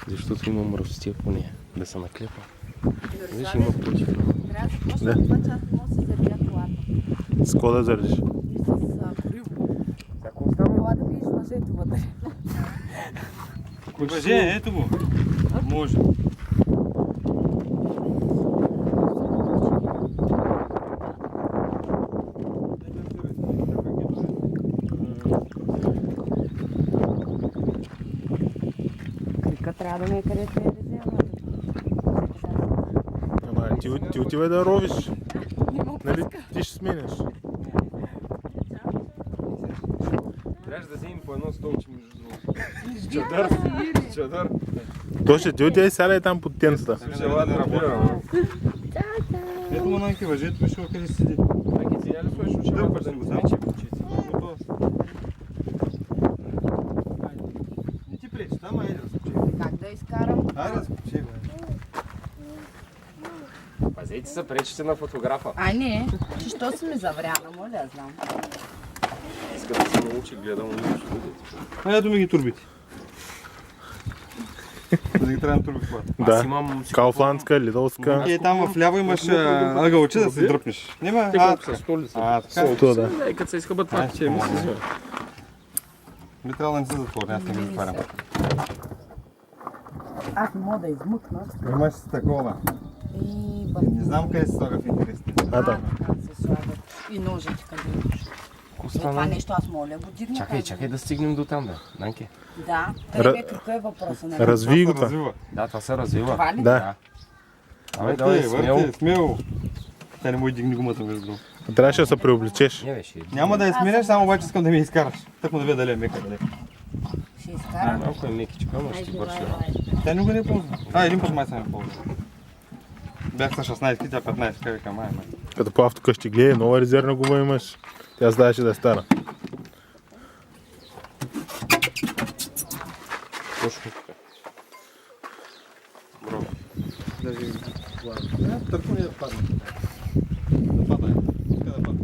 Защото има мръсотия по нея. Да се наклепа. Виж, има против. Трябва да започна това, че аз не мога да се зарядя колата. С какво да заредиш? С гориво. Ела да видиш мъжето вътре. Мъже, ето го. Може. Крика трябва да ме е където е резерва. Ама ти отивай да ровиш. Нали ти ще сменяш? Трябваше да вземем по едно столче между другото. Чадър. То ще ти отиде и сядай там под тенцата. Жела да работя. Ето му Нанки въжето, виж къде седи. Нанки, ти ли сложиш уши Дърпаш да го знам. Не ти пречи, там айде да скочи. Как да изкарам? Айде да скочи, бе. Пазете се, пречите на фотографа. Ай не, че що си ми завряна, моля да знам. Иска да се научи, гледам нещо. Айде ето ми ги турбите. Да ги трябва на турби колата. Да. имам... Кауфландска, Лидовска. И там вляво имаш ъгълче да се дръпнеш. Нема? Те колко са? Столица. Така. То да. Дай, като се изхъбат това, че ми се взема. Би трябвало да не се затворя, аз не ги затварям. Аз не мога да измъкна. Имаш си такова. И Не знам къде се слага в интересите. А, да. как се слагат. И ножите къде имаш. Това нещо аз моля го дигна. Чакай да стигнем до там, бе. Нанки. Да, къде какъв е въпроса? Нали? Разви го това. Развива. Да, това се развива. Това ли? Да. Давай, смело. Върти, смело. Тя не му и дигни гумата между другото. Трябваше да се преобличеш. Не, беше. Няма да я сменеш, само обаче искам да ми изкараш. Так му да видя дали е мека, дали. Ще изкарам. Малко е мекичка, но ще ти върши. Тя никога не е ползва. Един път май съм я ползва. Бях с 16, тя 15, как вика май. Като по автока ще гледа, нова резервна гума имаш. Тя знаеше да е стара. Точно така. Браво. Даже търко не да падне. Да падне. Пускай да падне.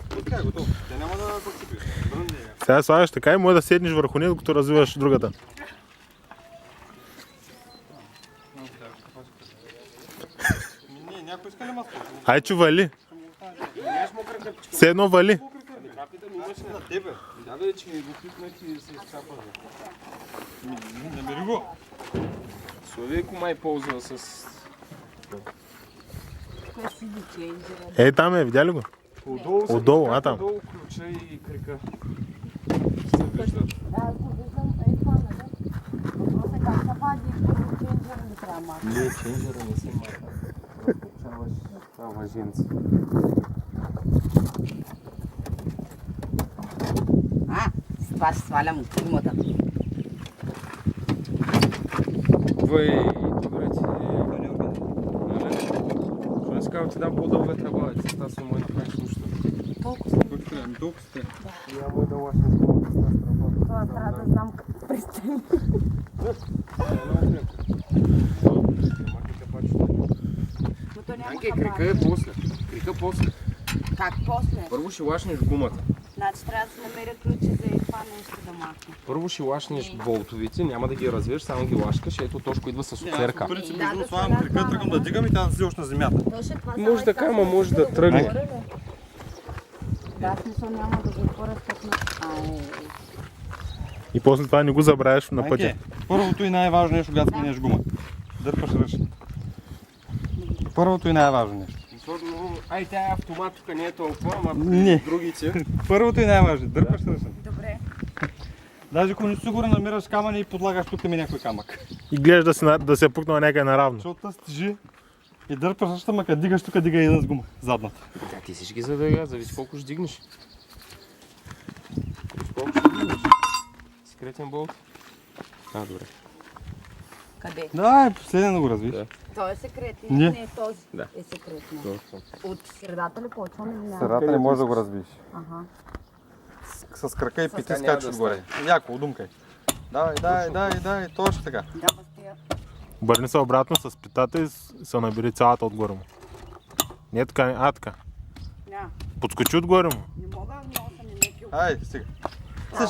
Пускай, готово. Тя няма да подсипиш. Брънде я. Сега слагаш така и може да седнеш върху нея, докато развиваш другата. Не, някой иска ли масло? Ай, че вали. Все едно вали. На тебе. Да, бе, че ми го пипнах и се изцапа. Намери го. Словейко май ползва с... Кой си дичейнджера? Ей, там е, видя ли го? Отдолу, а там. Отдолу ключа и крика. Се виждат. Да, аз го виждам. Ей, това, нали? Въпросът е как се вади и дичейнджера не трябва малко. Не, ченджера не се маха. Разкачаваш това въженце. С това ще свалям гумата. Вой, добре ти. Ще си казвам, ти дам по-дълга тръба, ти става се мой направиш нищо. Толкова съм. Толкова сте. Няма да лашни с моята тръба. Това трябва да знам как пристани. Но то няма Анке, хапак. крика е после. Крика после. Как после? Първо ще лашнеш гумата. Значи трябва да се намеря ключи за и това нещо да махне. Първо ще лашнеш болтовите, няма да ги развиеш, само ги лашкаш. Ето Тошко идва с отверка. В принцип, Да, между да слагам се крика, тръгвам да дигам и тя да си още на земята. Може така, ама може да тръгне. Да, смисъл няма да го отворя стъпна. И после това не го забравяш на пътя. Анке, първото и най-важно нещо, когато сменеш гума. Дърпаш ръчно. Първото и най-важно нещо. Ай, тя е автомат, тук не е толкова, ама Не. другите. Първото и най-важно. Дърпаш ръчно. Добре. Даже ако не си сигурен, намираш камъни и подлагаш тук ми някой камък. И гледаш да се е пукнал някъде наравно. Защото тъс тежи и дърпаш ръчно, ма като дигаш тук, дига и с гума. Задната. Да, ти всички задага, зависи колко ще дигнеш. Колко ще дигнеш? Секретен болт? Добре. Къде? Да, е последен да го развиш. Да. Той е секретен. Не. Не, този Да. е секретен. От средата ли почваме или няма? Сърата не може да го разбиеш. Ага. С крака и С пети така няма скачат да отгоре. Яко, удумкай. Дай, точно така. Да, бастия. Обърни се обратно с питата и се набери цялата отгоре му. Не така, така. Няма. Подскочи отгоре му. Не мога, много съм и мекил. Ай, стига.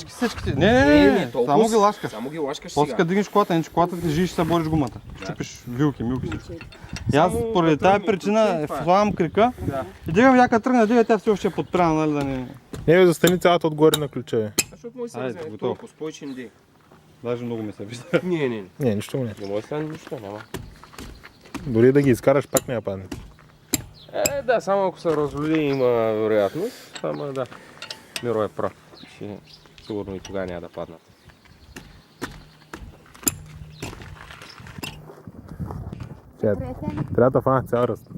Всичките. Не, толкова само ги лашка. Само ги лашкаш После сега. като дигнеш колата, иначе колата тежи и ще събориш гумата. Цепиш вилки, всичко. И аз Само поради да тази тръгне, причина ключи, това е. слагам крика Да. и дигам яка тръгна, дига, тя все още е подпряна, нали да не... Не, бе, застани цялата отгоре на ключа, бе. Защото може да се Айде, вземе готово. толкова, спойче не дей. Даже много ми се вижда. Не. Не, нищо му не. Не може да стане нищо, няма. Дори да ги изкараш, пак не я падне. Да, само ако се развали има вероятност, ама да. Миро е прав. Сигурно и тогава няма да паднат. Сега, трябва да фана цял ръст.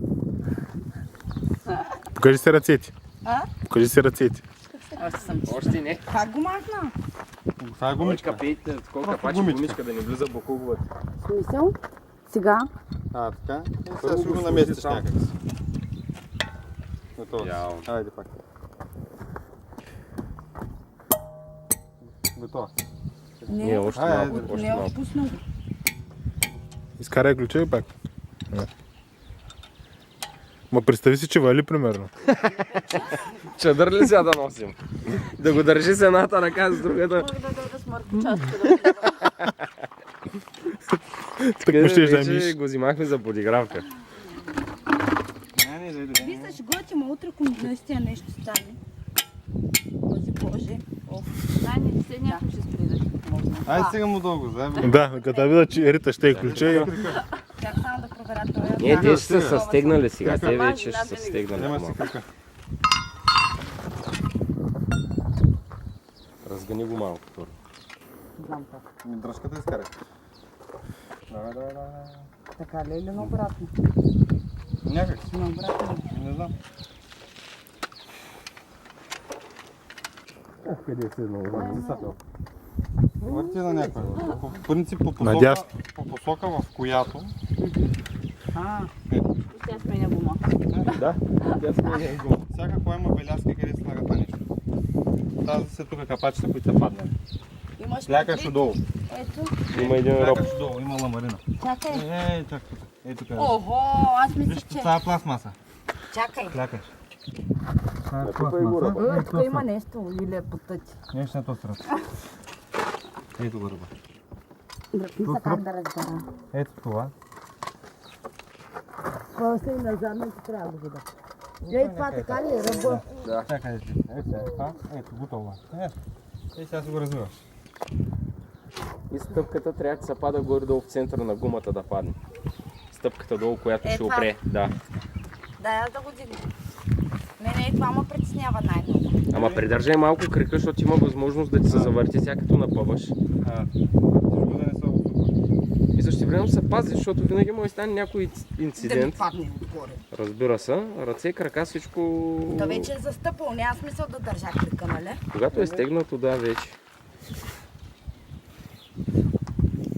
Покажи се ръцете. Покажи се ръцете. Още съм чиста. Още не. Как го махна? Това е гумичка. Колко пачи гумичка да не влиза в бокуговата. Смисъл? Сега? Така. И сега ще го наместиш някак си. Готово. Яо. Айде пак. Готово. Не, още Айде, малко, айде. още Не е малко. отпуснал. Изкарай ключа и пак. Не. Ма представи си, че вали примерно. Чадър ли сега да носим? Да го държи с едната ръка, с другата. Мога да дойда с мъркочашка да видя. Так му щеш да Вече миш. го взимахме за подигравка. Не, Вие се шегувате, ма утре, ако наистина нещо стане. Боже. Найде, след някой ще спри да ти помогне. Айде сега му дълго, заеби. Да, като видя, че Рита ще е ключа и... Чак само да проверя този. Не, те ще са стегнали сега. Те Така. вече ще са стегнали. Няма си малко. крика. Разгани го малко. първо. Знам как. Дръжката изкарай. Давай. Така ли или наобратно? Някак си. Наобратно. Не знам. Къде се много? Върти на някой. По принцип по посока, Надясно. по посока в която Тя сменя гума. Да, тя сменя го. всяка кола има белязки, къде се слага това нещо. Тази са тук капачите, които са паднали. Имаш Лякаш предвид? отдолу. Ето. Има един роб. Лякаш отдолу, има ламарина. Чакай. Чак тук. Ей тук. Охо, аз Виж, мислих, че... това е пластмаса. Чакай. Лякаш. Това тук е го ръба. Тук има нещо или е потъти. Нещо на този страт. Ето го ръба. Мисля как да разбера. Ето това. После и назад не трябва да видя. Ей, това така ли е? Ръба. Чакай, ето това. Ето, готово. Ей, сега си го развиваш. И стъпката трябва да се пада горе-долу в центъра на гумата да падне. Стъпката долу, която ще това. опре. Да. Да, аз да го дигна. Не, това ме притеснява най-много. Ама придържай малко крика, защото има възможност да ти се завърти, сега като напъваш. Всичко да не се отсупва. И същевременно се пази, защото винаги може да стане някой Да ми инцидент. падне отгоре. Разбира се, ръце, крака, всичко... Да вече е застъпал, няма смисъл да държа крика, нали? Когато е стегнато, да, вече.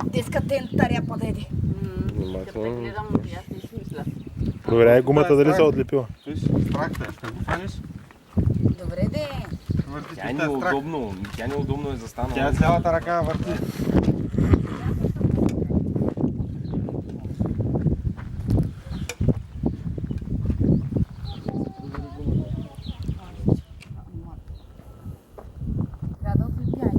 Деска тентаря падеди. Да те Внимателно. гледам, аз не си мисля. Проверяй гумата дали се е отлепила. Виж, страх те, ще го фаниш. Добре, де. Върти Тя е ти тази страх. неудобно. Тя неудобно е застанала. Тя цялата ръка върти. Трябва да отлепя.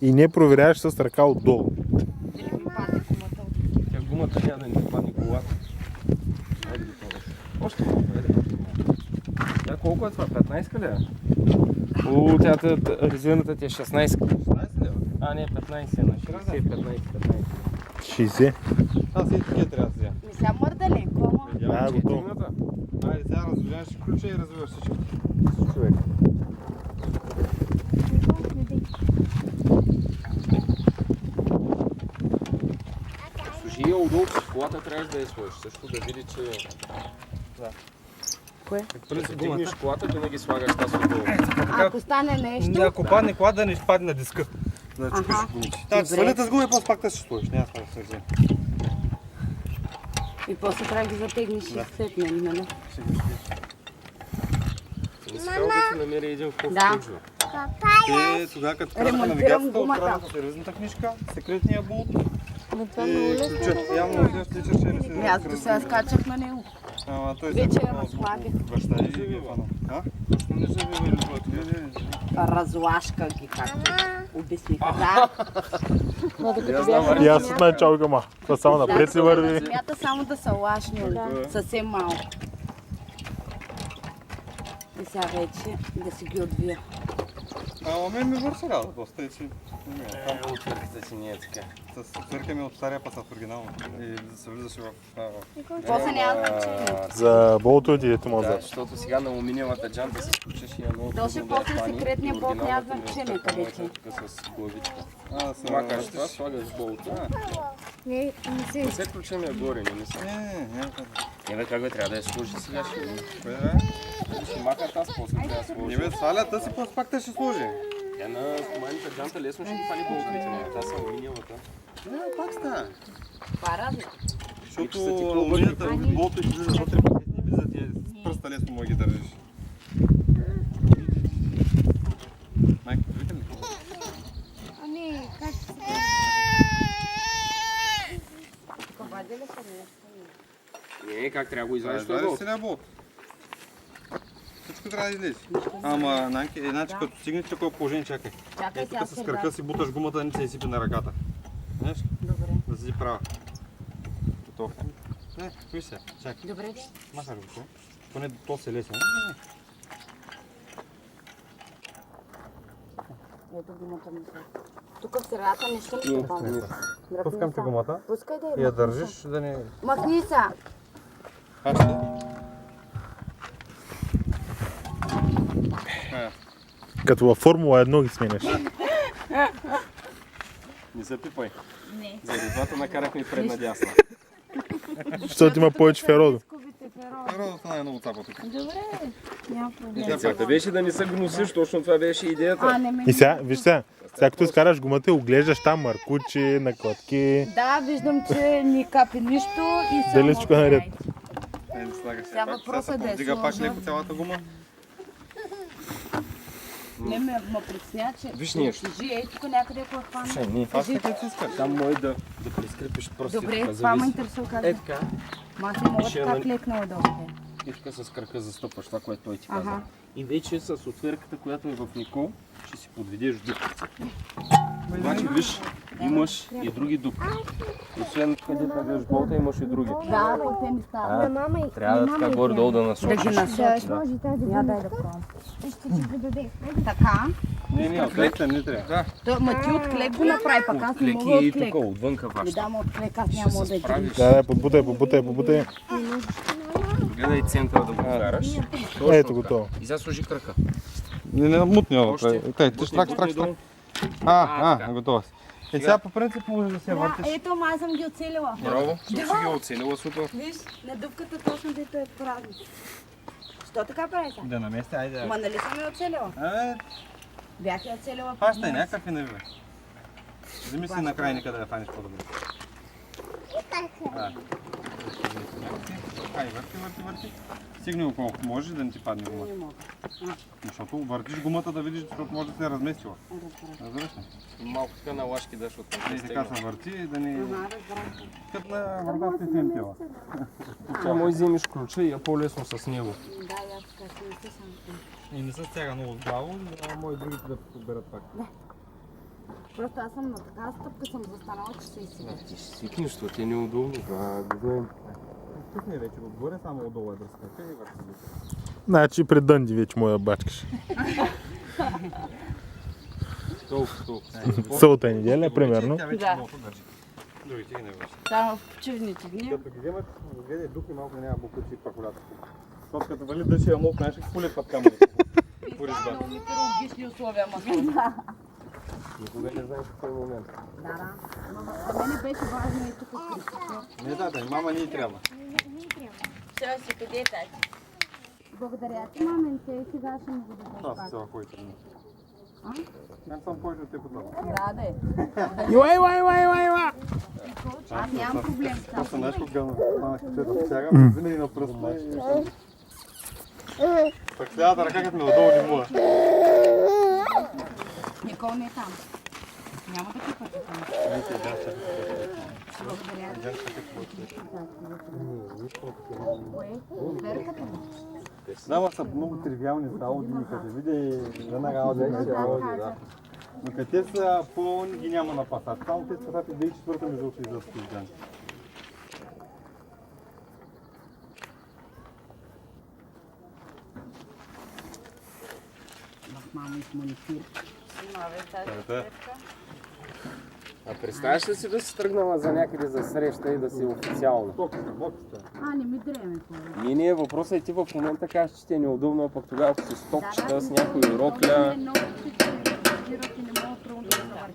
И не проверяваш с ръка отдолу. Или ми падне гумата. Тя гумата няма да ни падне колата. Айде го това. Още малко, айде. Тя колко е това? 15 ли е? Резината ти е 16. 16 лева. А, не, 15 на 60, 15. 60. Аз и такива трябва да взема. Не сега мърда леко, ама. Да, готово. Айде сега развиваш ключа и развиваш всичко. Човек. Служи я отдолу, колата трябваше да я сложиш. Също да види, че... Кое? Като дигнеш колата, винаги слагаш тази отдолу. Ако стане нещо, Ако падне кола, да не падне на диска. Да чупиш Аха. гумите. Да, Добре. свалите с гуми, после пак да ще сложиш. Няма това да се вземе. и после трябва да ги затегнеш и след мен, нали? Не си да си намери един хубав Да. ключ, бе. Те тогава като караха Ремонтирам навигацията, гумата. отправяха сериозната книжка, секретния болт Но това и много лесно. ключа. Явно взеш тичаше или се... Аз до сега скачах на него. Ама той Вече взема я много разхлабя. баща и ги е фанал. А? не завива любовата. Разлашка ги, както обясниха. Да, И аз от начало ма. Това само напред ли върви? Смята само да са лашни, съвсем малко. И сега вече да си ги отвия. Ама мен ми върши доста и си. Отвърката си не е така. С отвърка ми от стария път в оригинално. И се влизаше в... После няма значение. За болто и ето му Да, зад. защото сега на алуминиевата джанта се изключваш и е много Точно трудно да я после хвани. секретния болт няма Оригиналната ми значение отвърка къде му е ти е. тук с главичка. да Макаш това, слагаш болта. Не се Не се включваме горе, не се. Не бе, как бе, трябва да я сложи сега ще видим. Ще макат аз, после трябва да сложи. Не бе, сваля, тъси после пак те ще сложи. Тя на стоманите джанта лесно ще ги фали болтовете, но това са алуминиевата. Не, пак става. Това е разлика. Защото са ти алуминията болто ще влиза вътре, пък не влиза ти с пръста лесно му ги държиш. Майка, вика ли? Ами, как се Тук вади ли са? Не, как трябва да го извадиш този Извадиш болт? сега болт. Всичко трябва да излезе. Ама, Нанки, значи като стигнеш такова положение, чакай. Чакай Е, сега тук с се кръка си буташ гумата да не се изсипи на ръката. Знаеш? Добре. Да си права. Готов. Не, виж се, чакай. Добре. Махаш го. Поне то се леси. Ето гумата ми се. Тук в средата не ще ли попадне? Пускам ти гумата Пускай да и я държиш да не... Махни се! Аз ще. Като във Формула 1 ги сменяш. Не се пипай. Не. Заради това накарахме и предна дясна. Защото има повече феродо. Народът стана много цапа тук. Добре, няма проблем. Целта беше да не се гносиш, точно това беше идеята. Не ме... И сега, виж сега, като изкараш гумата, оглеждаш там маркучи, накладки. Да, виждам, че ни капи нищо и само... Дали всичко е наред? Сега въпросът да е Дига пак сложно. леко цялата гума. Не ме притесня, че Виж нещо. тежи ей тук някъде ако е хвана. Слушай, не, Аз така ти искаш. там може да прескрепиш просто. Добре, това ме интересува как Е да. така. Ма аз не мога Ще така нали- клекнала долу. И тук с крака застъпваш това, което той ти каза. Ага. И вече с отвърката, която е в Никол, ще си подведеш дупките. Обаче виж, имаш и други дупки. Освен къде правиш болта, имаш и други. Да, те ми стават. Мама и... Трябва да така горе-долу да Да насочиш. ги насочи. Може тази Я гума. дай да пробвам. Ще ти го даде. Така. Не, отклетен не трябва. Да. То, ма ти отклек го направи, пък аз не мога Отклеки и отклек. тук, отвънка Ми ваш. дам отклек, аз няма да се я справиш. Да, побутай. Гледай центъра да го караш. Ето готово. И сега сложи крака. Не мутни Още. Тъй, ти штрак. Готова си. И сега по принцип може да се Да, въртиш. ето, ма аз съм ги оцелила. Браво, ще си ги оценила супер. Виж, на дупката точно дето е празно. Що така прави сега? Да намести, айде. Ма нали съм я оцелила? Бях я оцелила. Пащай някакъв и не бе. Вземи си накрай нека да я фаниш по-добре. Ай, върти. Стигни го колко може да не ти падне гумата. Не мога. Защото въртиш гумата да видиш, защото може да се е разместила. Разбираш ли? Малко така на лашки даш от И така се върти и да не... Ага, разбрах. Като на въртата си им тела. Тя може вземеш ключа и е по-лесно с него. Да, и аз така си мисля съм. И не се стяга много сглаво, а може другите да подберат пак. Просто аз съм на така стъпка, съм застанала, че се изсига. Ти ще свикнеш, защото ти е неудобно. Го Пусни вече отгоре, само отдолу е дръска. И върти. Значи пред дънди вече моя бачкаш. толкова. Сълта неделя, примерно. Тя вече Да. много държи. Другите ги не върши. Само в почивните дни. Като ги вземат, гледай духи малко няма буквици пак колята. Защото като вали дъжи я мол, знаеш как пулят път камъните. Много метеорологични условия, ма. Никога не знаеш в кой момент. Да. Ама за мен беше важно и тук критика. Не да, мама ни трябва. Сега си къде е тати? Благодаря ти, маменце. И сега ще му го дадеш Аз пак. цяла който. Мен съм повече от теб от това. Да, да е. Аз нямам проблем с това. Просто знаеш кога хванах чето стягам, вземи на пръста и... Пък следата ръка като ме отдолу не мога. Никол не е там. Няма да пипате там. Благодаря. Кое? Верката ли? Да, са много тривиални са Ауди, като види веднага Ауди на Ауди, да. Но като те са по-ни ги няма на Пасат. Само те са Пасати 2004 между още излизат с Козджан. Мамо и с монитор. А представяш ли си да си тръгнала за някъде за среща и да си официално? Не ми дреме това. Ние въпросът е ти в момента кажеш, че ти е неудобно, а пък тогава ако си стопчета с някой рокля...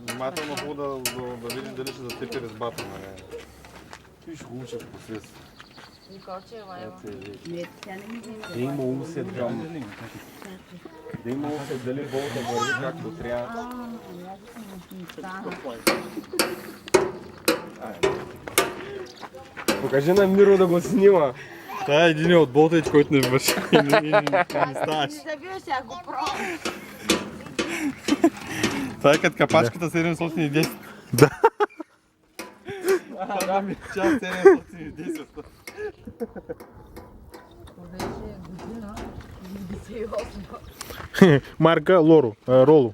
Внимателно хубаво да видиш дали ще зацепи резбата. Виж го учат последствие. Не, тя не ми вземе. Да има усет там. Да има усет дали болта върви както трябва. Покажи на Миро да го снима. Това е един от болтовете, който не върши и не ставаш. Забива сега го пробвам. Това е като капачката 710. Да. Да, ми час 710. Беше година, 98. Марка Роло.